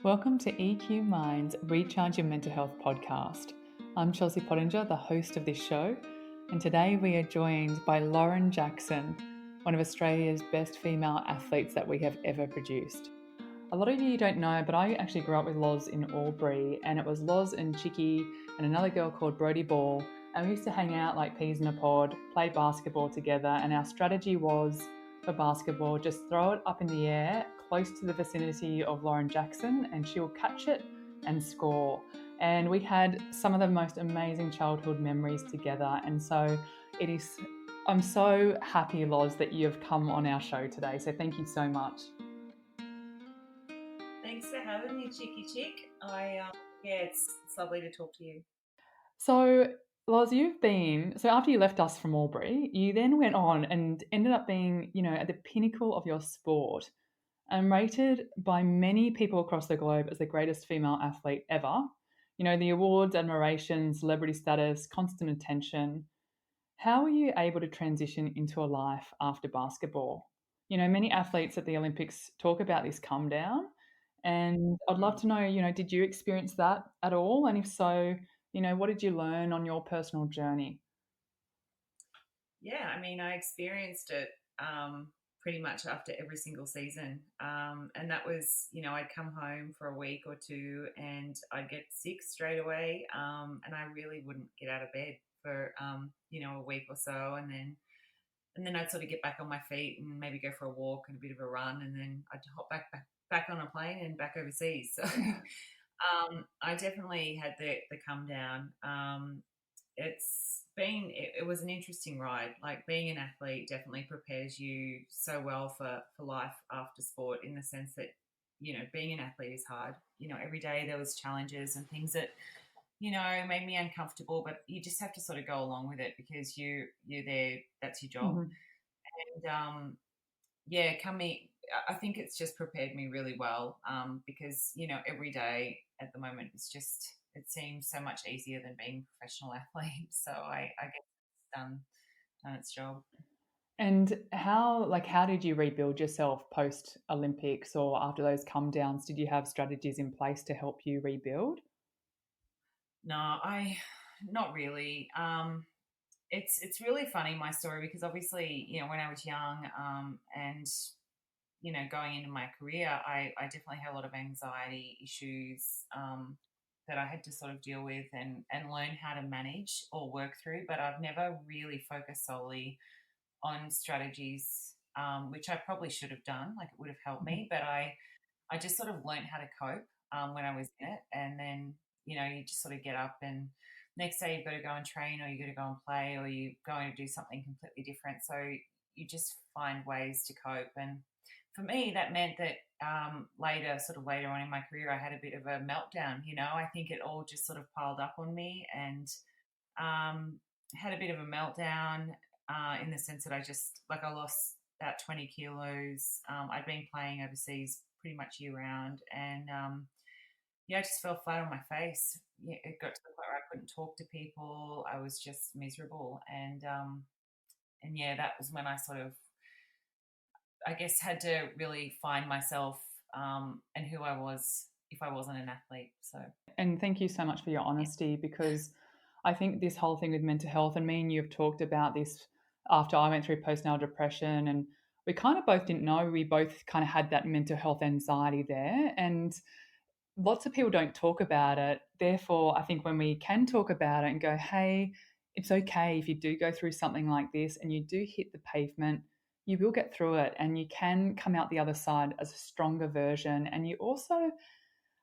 Welcome to EQ Mind's Recharge Your Mental Health podcast. I'm Chelsea Pottinger, the host of this show, and today we are joined by Lauren Jackson, one of Australia's best female athletes that we have ever produced. A lot of you don't know, but I actually grew up with Loz in Albury, and it was Loz and Chicky and another girl called Brodie Ball, and we used to hang out like peas in a pod, play basketball together, and our strategy was for basketball, just throw it up in the air close to the vicinity of Lauren Jackson and she'll catch it and score. And we had some of the most amazing childhood memories together. And so I'm so happy, Loz, that you have come on our show today. So thank you so much. Thanks for having me, Chicky Chick. It's lovely to talk to you. So, Loz, so after you left us from Albury, you then went on and ended up being, at the pinnacle of your sport and rated by many people across the globe as the greatest female athlete ever. The awards, admiration, celebrity status, constant attention. How were you able to transition into a life after basketball? Many athletes at the Olympics talk about this come down, and I'd love to know, did you experience that at all? And if so, what did you learn on your personal journey? Yeah, I experienced it pretty much after every single season. And that was, I'd come home for a week or two and I'd get sick straight away. And I really wouldn't get out of bed for, a week or so. And then I'd sort of get back on my feet and maybe go for a walk and a bit of a run. And then I'd hop back on a plane and back overseas. So I definitely had the come down. It was an interesting ride. Like being an athlete definitely prepares you so well for life after sport, in the sense that, being an athlete is hard. Every day there was challenges and things that, made me uncomfortable, but you just have to sort of go along with it because you're there, that's your job. Mm-hmm. And I think it's just prepared me really well, because, every day at the moment it seems so much easier than being a professional athlete. So I guess it's done its job. And how did you rebuild yourself post Olympics or after those come downs? Did you have strategies in place to help you rebuild? No, not really. It's really funny, my story, because obviously, when I was young, and going into my career, I definitely had a lot of anxiety issues, that I had to sort of deal with and learn how to manage or work through. But I've never really focused solely on strategies, which I probably should have done. Like, it would have helped me, but I just sort of learned how to cope, when I was in it. And then, you just sort of get up and next day you've got to go and train, or you've got to go and play, or you're going to do something completely different. So you just find ways to cope. And for me, that meant that, later on in my career, I had a bit of a meltdown. I think it all just sort of piled up on me, and had a bit of a meltdown, in the sense that I lost about 20 kilos. I'd been playing overseas pretty much year round, and I just fell flat on my face. Yeah, it got to the point where I couldn't talk to people. I was just miserable, and yeah, that was when I sort of, I guess, had to really find myself, and who I was if I wasn't an athlete. So, And thank you so much for your honesty, because I think this whole thing with mental health, and me and you have talked about this after I went through postnatal depression, and we kind of both didn't know. We both kind of had that mental health anxiety there. And lots of people don't talk about it. Therefore, I think when we can talk about it and go, hey, it's okay if you do go through something like this and you do hit the pavement, you will get through it and you can come out the other side as a stronger version. And you also,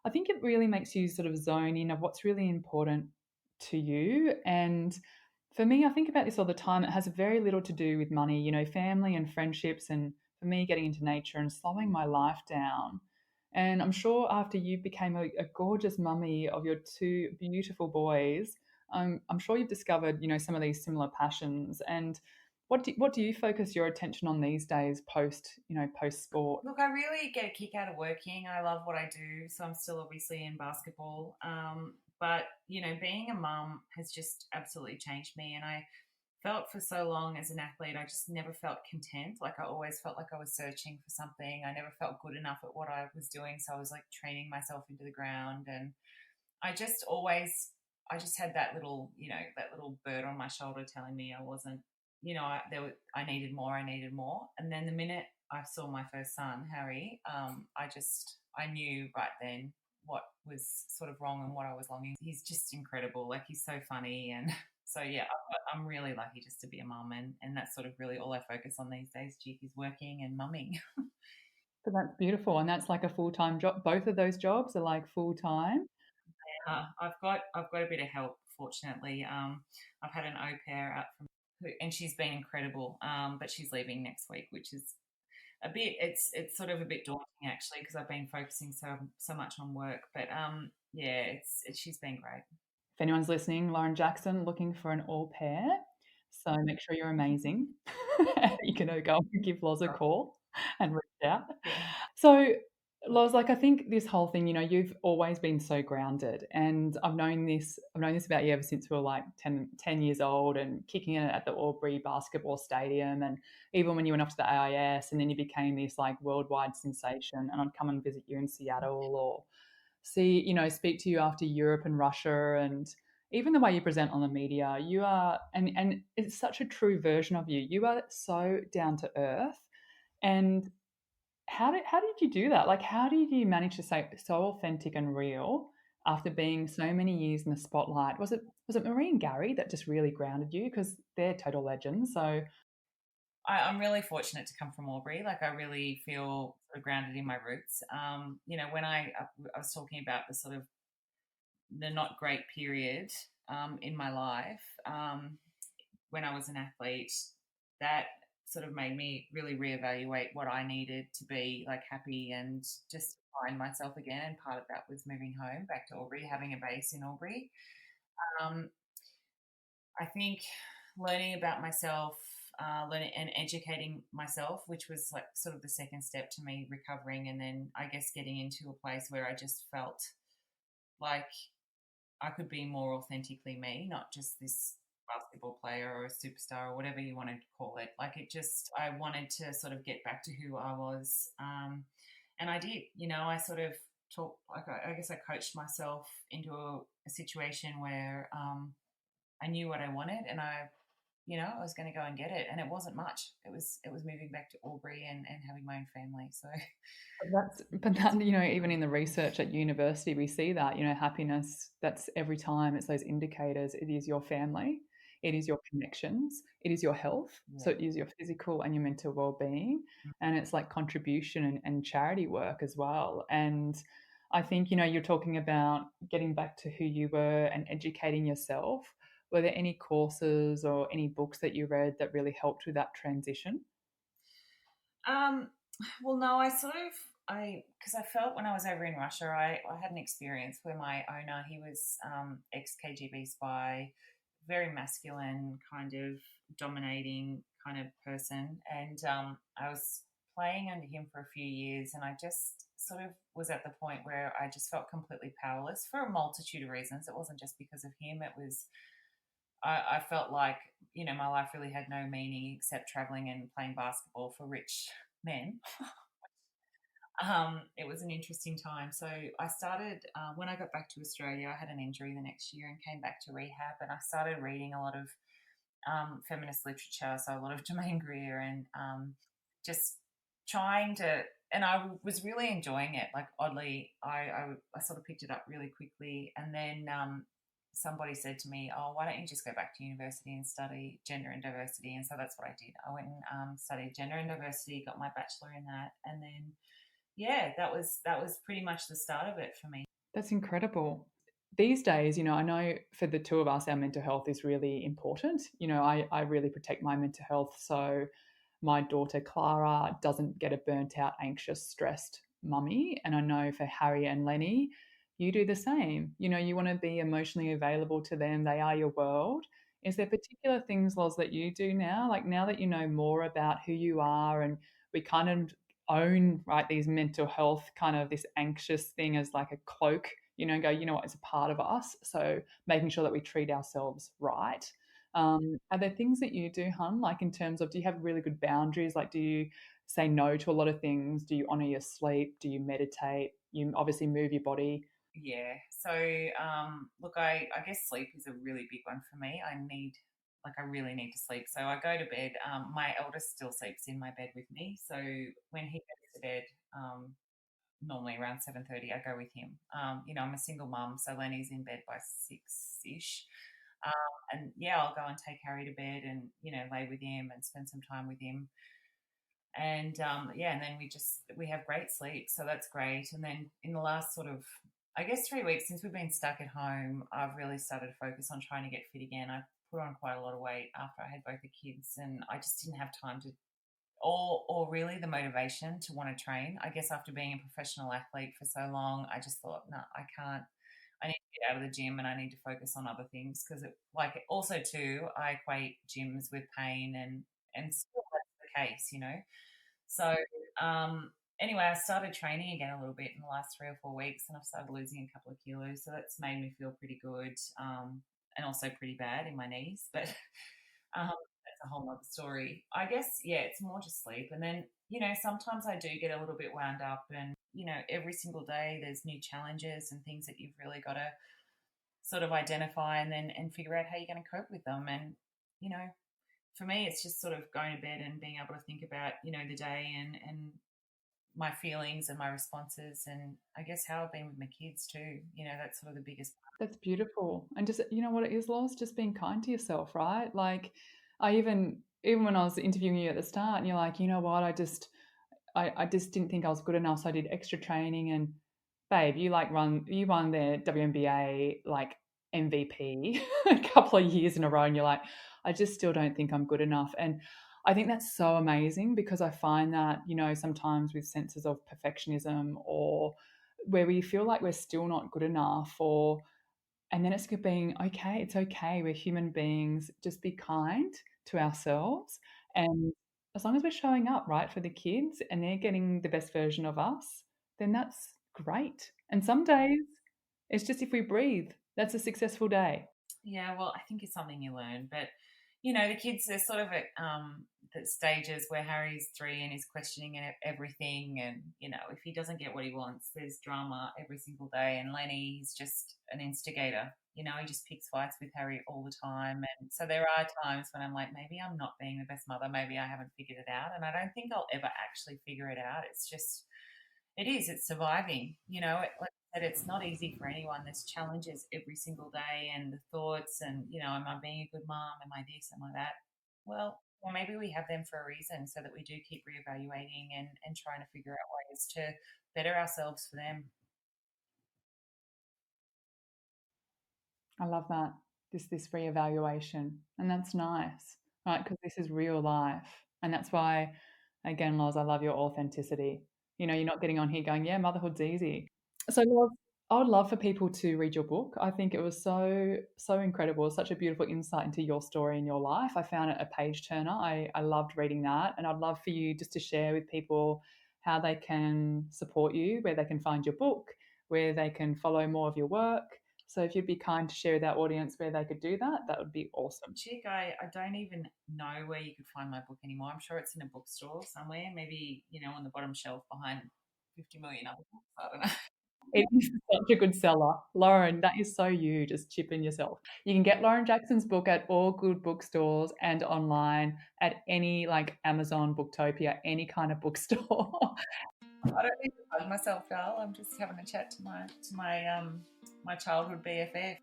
I think it really makes you sort of zone in of what's really important to you. And for me, I think about this all the time. It has very little to do with money, family and friendships, and for me, getting into nature and slowing my life down. And I'm sure after you became a gorgeous mummy of your two beautiful boys, I'm sure you've discovered, some of these similar passions. And what do you focus your attention on these days post sport? look, I really get a kick out of working. I love what I do, so I'm still obviously in basketball. But being a mum has just absolutely changed me, and felt for so long as an athlete, I just never felt content. Like I always felt like I was searching for something. I never felt good enough at what I was doing. So I was like training myself into the ground. And I just always, I just had that little, that little bird on my shoulder telling me I wasn't, I needed more, I needed more. And then the minute I saw my first son, Harry, I knew right then what was sort of wrong and what I was longing. He's just incredible. Like he's so funny. And so, yeah, I'm really lucky just to be a mum. And that's sort of really all I focus on these days, Chief, is working and mumming. So that's beautiful, and that's like a full-time job. Both of those jobs are like full-time? I've got a bit of help, fortunately. I've had an au pair out and she's been incredible. But she's leaving next week, which is it's sort of a bit daunting actually because I've been focusing so much on work. But yeah, she's been great. If anyone's listening, Lauren Jackson looking for an au pair, so make sure you're amazing. You can go and give Loz a call and reach out. Yeah. So, Loz, like I think this whole thing, you've always been so grounded, and I've known this about you ever since we were like 10 years old and kicking it at the Albury basketball stadium, and even when you went off to the AIS, and then you became this like worldwide sensation, and I'd come and visit you in Seattle or speak to you after Europe and Russia, and even the way you present on the media, you are, and it's such a true version of you. You are so down to earth. And how did you do that? Like, how did you manage to stay so authentic and real after being so many years in the spotlight? Was it Marie and Gary that just really grounded you because they're total legends? So I'm really fortunate to come from Albury. Like I really feel sort of grounded in my roots. When I was talking about the sort of the not great period in my life when I was an athlete, that sort of made me really reevaluate what I needed to be like happy and just find myself again. And part of that was moving home back to Albury, having a base in Albury. Um, I think learning about myself, learning and educating myself, which was like sort of the second step to me recovering, and then I guess getting into a place where I just felt like I could be more authentically me, not just this basketball player or a superstar or whatever you want to call it. Like I wanted to sort of get back to who I was. And I did, I sort of like, I guess I coached myself into a situation where I knew what I wanted and I was going to go and get it. And it wasn't much. It was moving back to Albury and having my own family. So but that, even in the research at university, we see that, happiness, that's every time it's those indicators. It is your family, it is your connections, it is your health. yeah. So it is your physical and your mental well-being. And it's like contribution and charity work as well. And I think, you're talking about getting back to who you were and educating yourself. Were there any courses or any books that you read that really helped with that transition? Um, well, no, because I felt when I was over in Russia, I had an experience where my owner, he was ex KGB spy, very masculine, kind of dominating kind of person. And I was playing under him for a few years, and I just sort of was at the point where I just felt completely powerless for a multitude of reasons. It wasn't just because of him, it was I felt like my life really had no meaning except traveling and playing basketball for rich men. It was an interesting time. So I started when I got back to Australia. I had an injury the next year and came back to rehab, and I started reading a lot of feminist literature, so a lot of Germaine Greer, and just trying to. And I was really enjoying it. Like oddly, I sort of picked it up really quickly, and then somebody said to me, "Oh, why don't you just go back to university and study gender and diversity?" And so that's what I did. I went and studied gender and diversity, got my bachelor in that, and then yeah, that was pretty much the start of it for me. That's incredible. These days, I know for the two of us, our mental health is really important. I really protect my mental health. So my daughter Clara doesn't get a burnt out, anxious, stressed mummy. And I know for Harry and Lenny, you do the same. You want to be emotionally available to them. They are your world. Is there particular things, Loz, that you do now? Like now that you know more about who you are, and we kind of own, right, these mental health, kind of this anxious thing as like a cloak, go, what, it's a part of us. So making sure that we treat ourselves right. Are there things that you do, hun? Like in terms of, do you have really good boundaries? Like, do you say no to a lot of things? Do you honor your sleep? Do you meditate? You obviously move your body. Yeah. So, look, I guess sleep is a really big one for me. I really need to sleep. So I go to bed. My eldest still sleeps in my bed with me. So when he goes to bed, normally around 7:30, I go with him. I'm a single mum, so Lenny's in bed by 6-ish. And yeah, I'll go and take Harry to bed and, lay with him and spend some time with him. And yeah, and then we have great sleep, so that's great. And then in the last sort of, I guess, 3 weeks since we've been stuck at home, I've really started to focus on trying to get fit again. I put on quite a lot of weight after I had both the kids, and I just didn't have time to, or really the motivation to want to train. I guess after being a professional athlete for so long, I just thought, no, I can't. I need to get out of the gym and I need to focus on other things because, also too, I equate gyms with pain, and still that's the case. So, anyway, I started training again a little bit in the last 3 or 4 weeks, and I've started losing a couple of kilos. So that's made me feel pretty good, and also pretty bad in my knees. But that's a whole other story. I guess, yeah, it's more just sleep. And then, sometimes I do get a little bit wound up, and, every single day there's new challenges and things that you've really got to sort of identify and figure out how you're going to cope with them. And, you know, for me, it's just sort of going to bed and being able to think about, the day and my feelings and my responses, and I guess how I've been with my kids too. That's sort of the biggest. That's beautiful. And just, you know what it is, Loz? Just being kind to yourself, right? Like, I even when I was interviewing you at the start, and you're like, you know what, I just didn't think I was good enough, so I did extra training. And babe, you won the WNBA like MVP a couple of years in a row, and you're like, I just still don't think I'm good enough. And I think that's so amazing because I find that, sometimes with senses of perfectionism or where we feel like we're still not good enough, or and then it's being okay, it's okay, we're human beings, just be kind to ourselves. And as long as we're showing up, right, for the kids and they're getting the best version of us, then that's great. And some days it's just if we breathe, that's a successful day. Yeah, well, I think it's something you learn, but the kids, they're sort of at the stages where Harry's 3 and he's questioning everything, and if he doesn't get what he wants, there's drama every single day. And Lenny, he's just an instigator. He just picks fights with Harry all the time, and so there are times when I'm like, maybe I'm not being the best mother, maybe I haven't figured it out, and I don't think I'll ever actually figure it out. It's surviving. Like I said, it's not easy for anyone. There's challenges every single day, and the thoughts, and am I being a good mom? Am I this? Am I that? Well, maybe we have them for a reason, so that we do keep reevaluating and trying to figure out ways to better ourselves for them. I love that. This reevaluation. And that's nice, right? Because this is real life. And that's why, again, Loz, I love your authenticity. You're not getting on here going, yeah, motherhood's easy. So, Loz, I would love for people to read your book. I think it was so, so incredible, such a beautiful insight into your story and your life. I found it a page turner. I loved reading that. And I'd love for you just to share with people how they can support you, where they can find your book, where they can follow more of your work. So if you'd be kind to share with our audience where they could do that, that would be awesome. Chick, I don't even know where you could find my book anymore. I'm sure it's in a bookstore somewhere, maybe, on the bottom shelf behind 50 million other books. I don't know. It is such a good seller. Lauren, that is so you, just chipping yourself. You can get Lauren Jackson's book at all good bookstores and online at any like Amazon, Booktopia, any kind of bookstore. I don't need to plug myself, Dal. I'm just having a chat to my childhood BFF.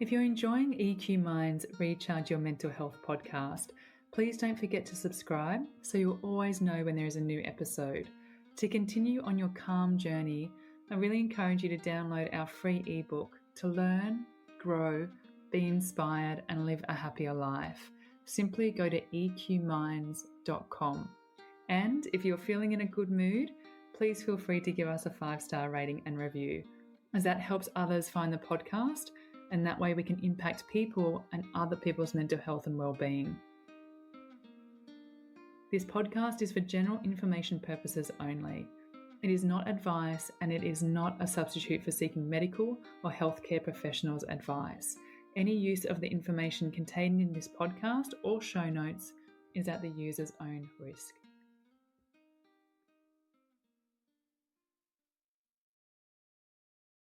If you're enjoying EQ Mind's Recharge Your Mental Health podcast, please don't forget to subscribe so you'll always know when there is a new episode. To continue on your calm journey, I really encourage you to download our free ebook to learn, grow, be inspired, and live a happier life. Simply go to eqminds.com. And if you're feeling in a good mood, please feel free to give us a 5-star rating and review, as that helps others find the podcast, and that way we can impact people and other people's mental health and well-being. This podcast is for general information purposes only. It is not advice, and it is not a substitute for seeking medical or healthcare professionals' advice. Any use of the information contained in this podcast or show notes is at the user's own risk.